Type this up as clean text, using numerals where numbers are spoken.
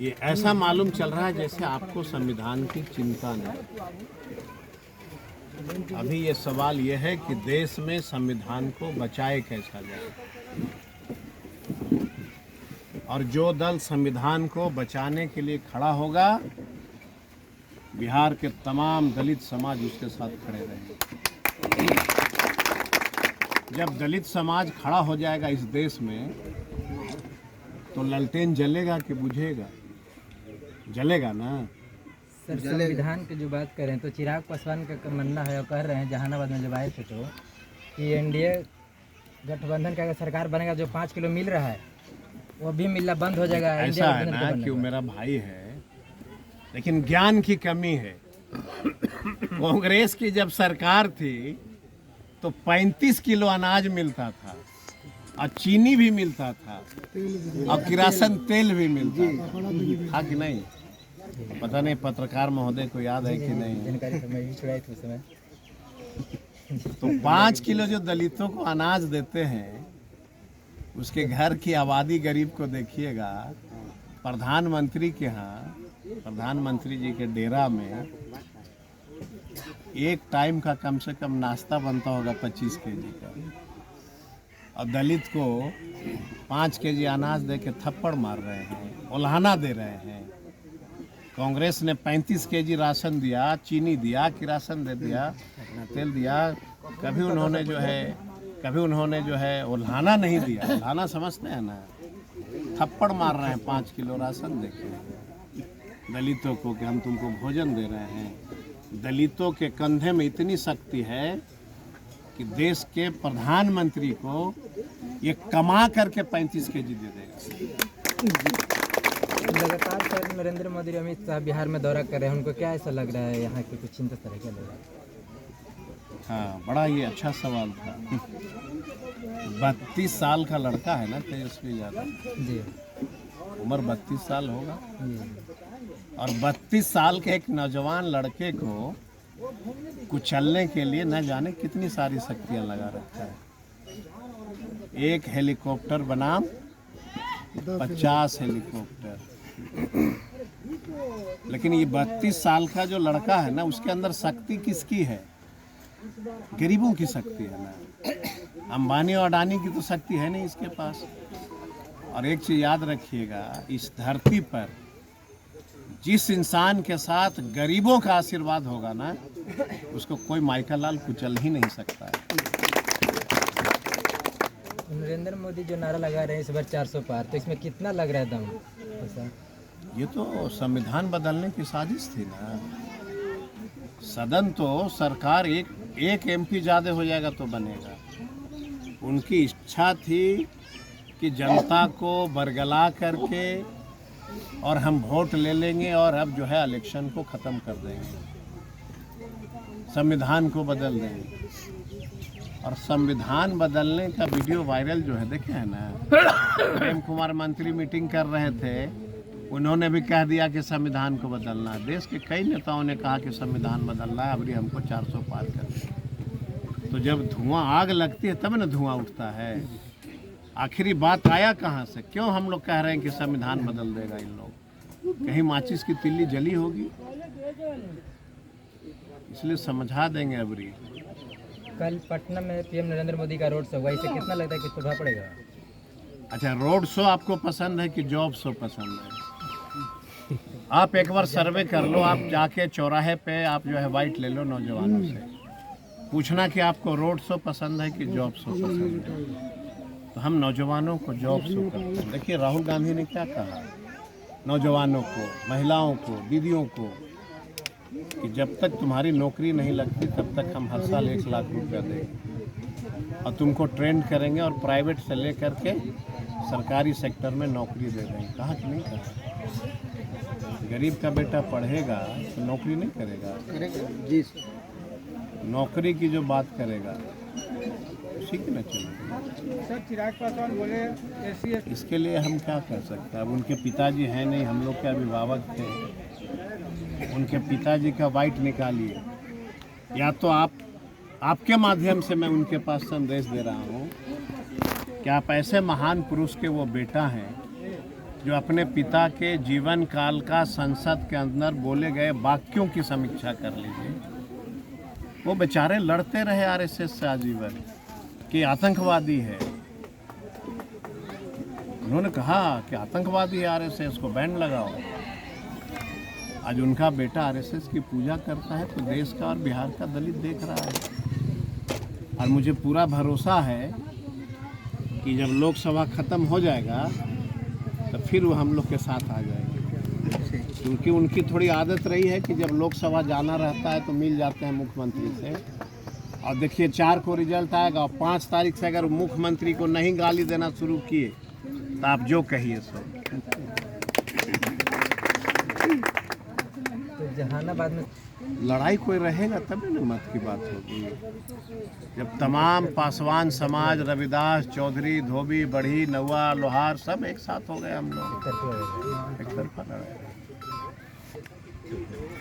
ये ऐसा मालूम चल रहा है जैसे आपको संविधान की चिंता नहीं। अभी ये सवाल ये है कि देश में संविधान को बचाए कैसा जाए, और जो दल संविधान को बचाने के लिए खड़ा होगा, बिहार के तमाम दलित समाज उसके साथ खड़े रहेंगे। जब दलित समाज खड़ा हो जाएगा इस देश में, तो ललटेन जलेगा कि बुझेगा? जलेगा ना। सर, संविधान की जो बात करें तो चिराग पासवान का मानना है और कह रहे हैं जहानाबाद में जब आए थे तो कि एनडीए गठबंधन का अगर सरकार बनेगा जो 5 किलो मिल रहा है वो भी मिलना बंद हो जाएगा। ऐसा है ना कि वो मेरा भाई है, लेकिन ज्ञान की कमी है। कांग्रेस की जब सरकार थी तो 35 किलो अनाज मिलता था और चीनी भी मिलता था और किरासन तेल भी मिलता था कि नहीं? पता नहीं पत्रकार महोदय को याद है कि नहीं। जानकारी तो मैं भी छुड़ाई थी उस समय। तो 5 किलो जो दलितों को अनाज देते हैं, उसके घर की आबादी गरीब को देखिएगा। प्रधानमंत्री के यहाँ, प्रधानमंत्री जी के डेरा में एक टाइम का कम से कम नाश्ता बनता होगा 25 केजी का, और दलित को 5 केजी अनाज दे के थप्पड़ मार रहे हैं, उल्हाना दे रहे हैं। कांग्रेस ने 35 केजी राशन दिया, चीनी दिया, किरासन दे दिया, तेल दिया। कभी उन्होंने जो है उल्हाना नहीं दिया। उल्हाना समझते हैं ना? थप्पड़ मार रहे हैं 5 किलो राशन देके दलितों को कि हम तुमको भोजन दे रहे हैं। दलितों के कंधे में इतनी शक्ति है कि देश के प्रधानमंत्री को ये कमा करके 35 केजी दे देगा। लगातार सर नरेंद्र मोदी और अमित शाह बिहार में दौरा कर रहे हैं, उनको क्या ऐसा लग रहा है यहाँ की कुछ चिंता तरह क्या लग रहा है? हाँ, बड़ा ये अच्छा सवाल था। 32 साल का लड़का है ना तेजस्वी यादव जी, उम्र 32 साल होगा, जी। और 32 साल के एक नौजवान लड़के को कुचलने के लिए न जाने कितनी सारी शक्तियाँ लगा रखा है। एक हेलीकॉप्टर बनाम 50 हेलीकॉप्टर। लेकिन ये 32 साल का जो लड़का है ना, उसके अंदर शक्ति किसकी है? गरीबों की शक्ति है ना। अंबानी और अडानी की तो शक्ति है नहीं इसके पास। और एक चीज याद रखिएगा, इस धरती पर जिस इंसान के साथ गरीबों का आशीर्वाद होगा ना, उसको कोई माइकल लाल कुचल ही नहीं सकता है। नरेंद्र मोदी जो नारा लगा रहे हैं इस बार 400 पार, तो इसमें कितना लग रहा है दम ऐसा? ये तो संविधान बदलने की साजिश थी ना। सदन तो सरकार एक एमपी ज़्यादा हो जाएगा तो बनेगा। उनकी इच्छा थी कि जनता को बरगला करके और हम वोट ले लेंगे और अब जो है इलेक्शन को ख़त्म कर देंगे, संविधान को बदल देंगे। और संविधान बदलने का वीडियो वायरल जो है देखे है ना, प्रेम कुमार मंत्री मीटिंग कर रहे थे, उन्होंने भी कह दिया कि संविधान को बदलना है। देश के कई नेताओं ने कहा कि संविधान बदलना है, अभी हमको 400 पार करना। तो जब धुआं आग लगती है तब ना धुआं उठता है। आखिरी बात आया कहाँ से? क्यों हम लोग कह रहे हैं कि संविधान बदल देगा इन लोग? कहीं माचिस की तिल्ली जली होगी? इसलिए समझा देंगे अबरी। कल पटना में पीएम नरेंद्र मोदी का रोड शो हुआ, इससे कितना लगता है कि प्रभाव पड़ेगा? अच्छा, रोड शो आपको पसंद है कि जॉब शो पसंद है? आप एक बार सर्वे कर लो, आप जाके चौराहे पे आप जो है वाइट ले लो नौजवानों से, पूछना कि आपको रोड शो पसंद है कि जॉब शो पसंद है। तो हम नौजवानों को जॉब शो करते हैं। देखिए राहुल गांधी ने क्या कहा नौजवानों को, महिलाओं को, दीदियों को, कि जब तक तुम्हारी नौकरी नहीं लगती तब तक हम हर साल 1 लाख रुपया देंगे और तुमको ट्रेंड करेंगे और प्राइवेट से ले करके सरकारी सेक्टर में नौकरी दे देंगे। कहा कि नहीं कहा? गरीब का बेटा पढ़ेगा तो नौकरी नहीं करेगा जी, नौकरी की जो बात करेगा उसी की न चलेगा। सर, चिराग पासवान बोले इसके लिए हम क्या कर सकते हैं? अब उनके पिताजी हैं नहीं, हम लोग के अभिभावक थे, उनके पिताजी का वाइट निकालिए, या तो आपके माध्यम से मैं उनके पास संदेश दे रहा हूँ कि आप ऐसे महान पुरुष के वो बेटा हैं जो अपने पिता के जीवन काल का संसद के अंदर बोले गए वाक्यों की समीक्षा कर लीजिए। वो बेचारे लड़ते रहे आरएसएस से आजीवन कि आतंकवादी है। उन्होंने कहा कि आतंकवादी है आरएसएस, को बैन लगाओ। आज उनका बेटा आरएसएस की पूजा करता है तो देश का और बिहार का दलित देख रहा है। और मुझे पूरा भरोसा है कि जब लोकसभा खत्म हो जाएगा तो फिर वो हम लोग के साथ आ जाएंगे, क्योंकि उनकी थोड़ी आदत रही है कि जब लोकसभा जाना रहता है तो मिल जाते हैं मुख्यमंत्री से। और देखिए 4 को रिजल्ट आएगा और 5 तारीख से अगर मुख्यमंत्री को नहीं गाली देना शुरू किए तो आप जो कहिए सो। तो जहानाबाद में लड़ाई कोई रहेगा तभी ना मत की बात होगी। जब तमाम पासवान समाज, रविदास, चौधरी, धोबी, बढ़ी, नौआ, लोहार सब एक साथ हो गए, हम लोग एक तरफा लड़ाई।